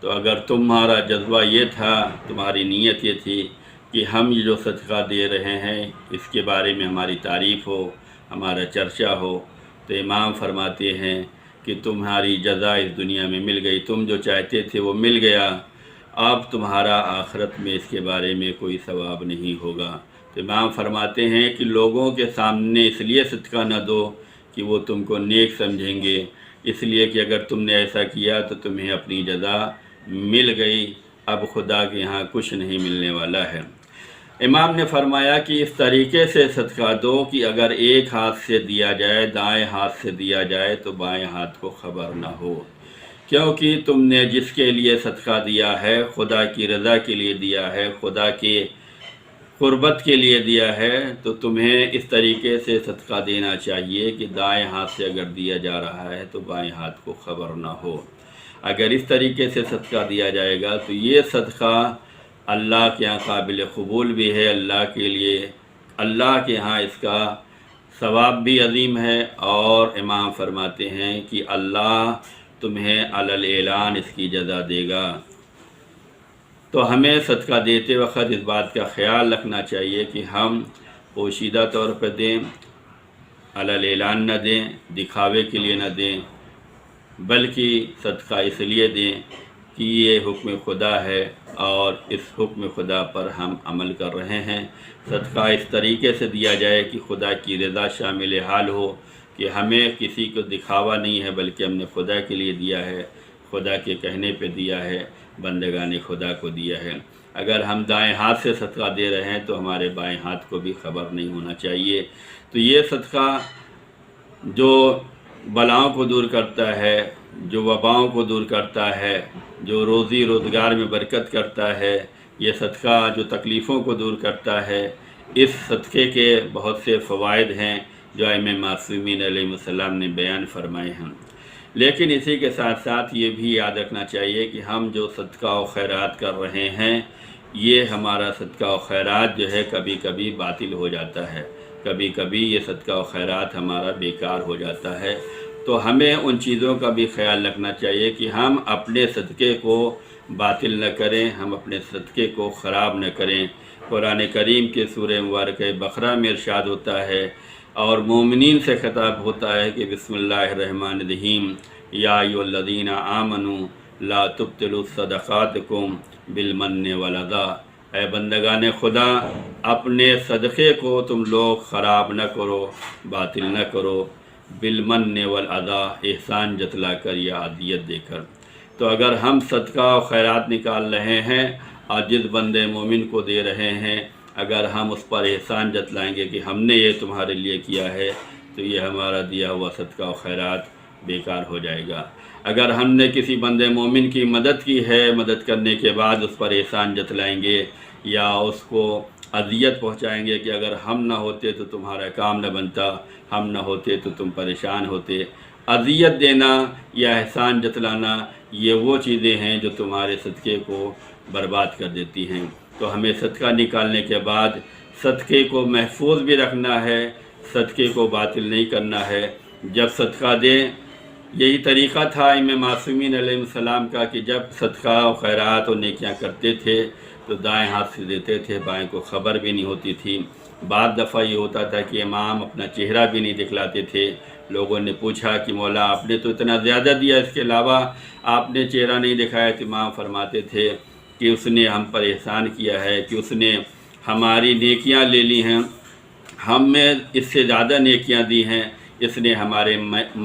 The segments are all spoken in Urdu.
تو اگر تمہارا جذبہ یہ تھا، تمہاری نیت یہ تھی کہ ہم یہ جو صدقہ دے رہے ہیں اس کے بارے میں ہماری تعریف ہو، ہمارا چرچا ہو، تو امام فرماتے ہیں کہ تمہاری جزا اس دنیا میں مل گئی، تم جو چاہتے تھے وہ مل گیا، اب تمہارا آخرت میں اس کے بارے میں کوئی ثواب نہیں ہوگا۔ تو امام فرماتے ہیں کہ لوگوں کے سامنے اس لیے صدقہ نہ دو کہ وہ تم کو نیک سمجھیں گے، اس لیے کہ اگر تم نے ایسا کیا تو تمہیں اپنی جزا مل گئی، اب خدا کے ہاں کچھ نہیں ملنے والا ہے۔ امام نے فرمایا کہ اس طریقے سے صدقہ دو کہ اگر ایک ہاتھ سے دیا جائے، دائیں ہاتھ سے دیا جائے تو بائیں ہاتھ کو خبر نہ ہو، کیونکہ تم نے جس کے لیے صدقہ دیا ہے، خدا کی رضا کے لیے دیا ہے، خدا کے قربت کے لیے دیا ہے، تو تمہیں اس طریقے سے صدقہ دینا چاہیے کہ دائیں ہاتھ سے اگر دیا جا رہا ہے تو بائیں ہاتھ کو خبر نہ ہو۔ اگر اس طریقے سے صدقہ دیا جائے گا تو یہ صدقہ اللہ کے ہاں قابل قبول بھی ہے، اللہ کے ہاں اس کا ثواب بھی عظیم ہے، اور امام فرماتے ہیں کہ اللہ تمہیں علی الاعلان اس کی جزا دے گا۔ تو ہمیں صدقہ دیتے وقت اس بات کا خیال رکھنا چاہیے کہ ہم پوشیدہ طور پر دیں، علی الاعلان نہ دیں، دکھاوے کے لیے نہ دیں، بلکہ صدقہ اس لیے دیں کہ یہ حکم خدا ہے اور اس حکم خدا پر ہم عمل کر رہے ہیں۔ صدقہ اس طریقے سے دیا جائے کہ خدا کی رضا شامل حال ہو، کہ ہمیں کسی کو دکھاوا نہیں ہے بلکہ ہم نے خدا کے لیے دیا ہے، خدا کے کہنے پہ دیا ہے، بندگان خدا کو دیا ہے۔ اگر ہم دائیں ہاتھ سے صدقہ دے رہے ہیں تو ہمارے بائیں ہاتھ کو بھی خبر نہیں ہونا چاہیے۔ تو یہ صدقہ جو بلاؤں کو دور کرتا ہے، جو وباؤں کو دور کرتا ہے، جو روزی روزگار میں برکت کرتا ہے، یہ صدقہ جو تکلیفوں کو دور کرتا ہے، اس صدقے کے بہت سے فوائد ہیں جو ائمہ معصومین علیہ السلام نے بیان فرمائے ہیں۔ لیکن اسی کے ساتھ ساتھ یہ بھی یاد رکھنا چاہیے کہ ہم جو صدقہ و خیرات کر رہے ہیں، یہ ہمارا صدقہ و خیرات جو ہے کبھی کبھی باطل ہو جاتا ہے، کبھی کبھی یہ صدقہ و خیرات ہمارا بیکار ہو جاتا ہے۔ تو ہمیں ان چیزوں کا بھی خیال رکھنا چاہیے کہ ہم اپنے صدقے کو باطل نہ کریں، ہم اپنے صدقے کو خراب نہ کریں۔ قرآن کریم کے سورہ مبارکہ بقرہ میں ارشاد ہوتا ہے اور مومنین سے خطاب ہوتا ہے کہ بسم اللہ الرحمن الرحیم، یا ایھا الذین آمنوا لا تبطلوا صدقاتکم بالمن والاذی، اے بندگان خدا اپنے صدقے کو تم لوگ خراب نہ کرو، باطل نہ کرو، بالمن والاذی، احسان جتلا کر یا عطیت دے کر۔ تو اگر ہم صدقہ و خیرات نکال رہے ہیں اور جس بندے مومن کو دے رہے ہیں، اگر ہم اس پر احسان جتلائیں گے کہ ہم نے یہ تمہارے لیے کیا ہے، تو یہ ہمارا دیا ہوا صدقہ و خیرات بیکار ہو جائے گا۔ اگر ہم نے کسی بندے مومن کی مدد کی ہے، مدد کرنے کے بعد اس پر احسان جتلائیں گے یا اس کو اذیت پہنچائیں گے کہ اگر ہم نہ ہوتے تو تمہارا کام نہ بنتا، ہم نہ ہوتے تو تم پریشان ہوتے، اذیت دینا یا احسان جتلانا یہ وہ چیزیں ہیں جو تمہارے صدقے کو برباد کر دیتی ہیں۔ تو ہمیں صدقہ نکالنے کے بعد صدقے کو محفوظ بھی رکھنا ہے، صدقے کو باطل نہیں کرنا ہے۔ جب صدقہ دیں، یہی طریقہ تھا ائمہ معصومین علیہ السلام کا کہ جب صدقہ و خیرات و نیکیاں کرتے تھے تو دائیں ہاتھ سے دیتے تھے، بائیں کو خبر بھی نہیں ہوتی تھی۔ بعض دفعہ یہ ہوتا تھا کہ امام اپنا چہرہ بھی نہیں دکھلاتے تھے۔ لوگوں نے پوچھا کہ مولا آپ نے تو اتنا زیادہ دیا، اس کے علاوہ آپ نے چہرہ نہیں دکھایا، تو امام فرماتے تھے کہ اس نے ہم پر احسان کیا ہے، کہ اس نے ہماری نیکیاں لے لی ہیں، ہم میں اس سے زیادہ نیکیاں دی ہیں، اس نے ہمارے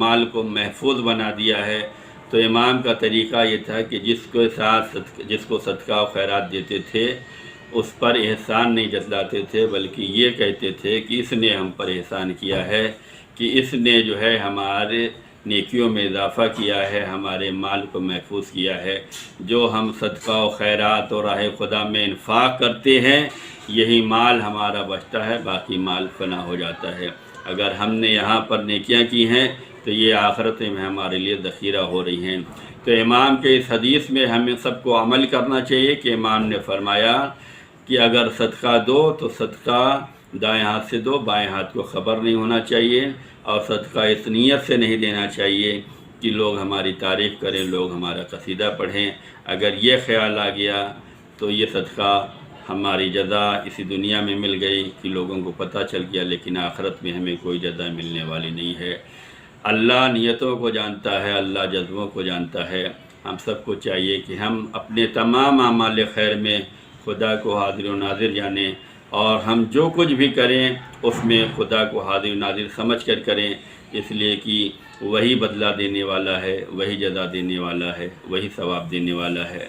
مال کو محفوظ بنا دیا ہے۔ تو امام کا طریقہ یہ تھا کہ جس کو صدقہ و خیرات دیتے تھے اس پر احسان نہیں جتلاتے تھے، بلکہ یہ کہتے تھے کہ اس نے ہم پر احسان کیا ہے، کہ اس نے جو ہے ہمارے نیکیوں میں اضافہ کیا ہے، ہمارے مال کو محفوظ کیا ہے۔ جو ہم صدقہ و خیرات اور راہ خدا میں انفاق کرتے ہیں، یہی مال ہمارا بچتا ہے، باقی مال فنا ہو جاتا ہے۔ اگر ہم نے یہاں پر نیکیاں کی ہیں تو یہ آخرت میں ہمارے لیے ذخیرہ ہو رہی ہیں۔ تو امام کے اس حدیث میں ہمیں سب کو عمل کرنا چاہیے کہ امام نے فرمایا کہ اگر صدقہ دو تو صدقہ دائیں ہاتھ سے دو، بائیں ہاتھ کو خبر نہیں ہونا چاہیے، اور صدقہ اس نیت سے نہیں دینا چاہیے کہ لوگ ہماری تعریف کریں، لوگ ہمارا قصیدہ پڑھیں۔ اگر یہ خیال آ گیا تو یہ صدقہ ہماری جزا اسی دنیا میں مل گئی کہ لوگوں کو پتہ چل گیا، لیکن آخرت میں ہمیں کوئی جزا ملنے والی نہیں ہے۔ اللہ نیتوں کو جانتا ہے، اللہ جذبوں کو جانتا ہے۔ ہم سب کو چاہیے کہ ہم اپنے تمام اعمال خیر میں خدا کو حاضر و ناظر جانیں، اور ہم جو کچھ بھی کریں اس میں خدا کو حاضر و ناظر سمجھ کر کریں، اس لیے کہ وہی بدلہ دینے والا ہے، وہی جزا دینے والا ہے، وہی ثواب دینے والا ہے۔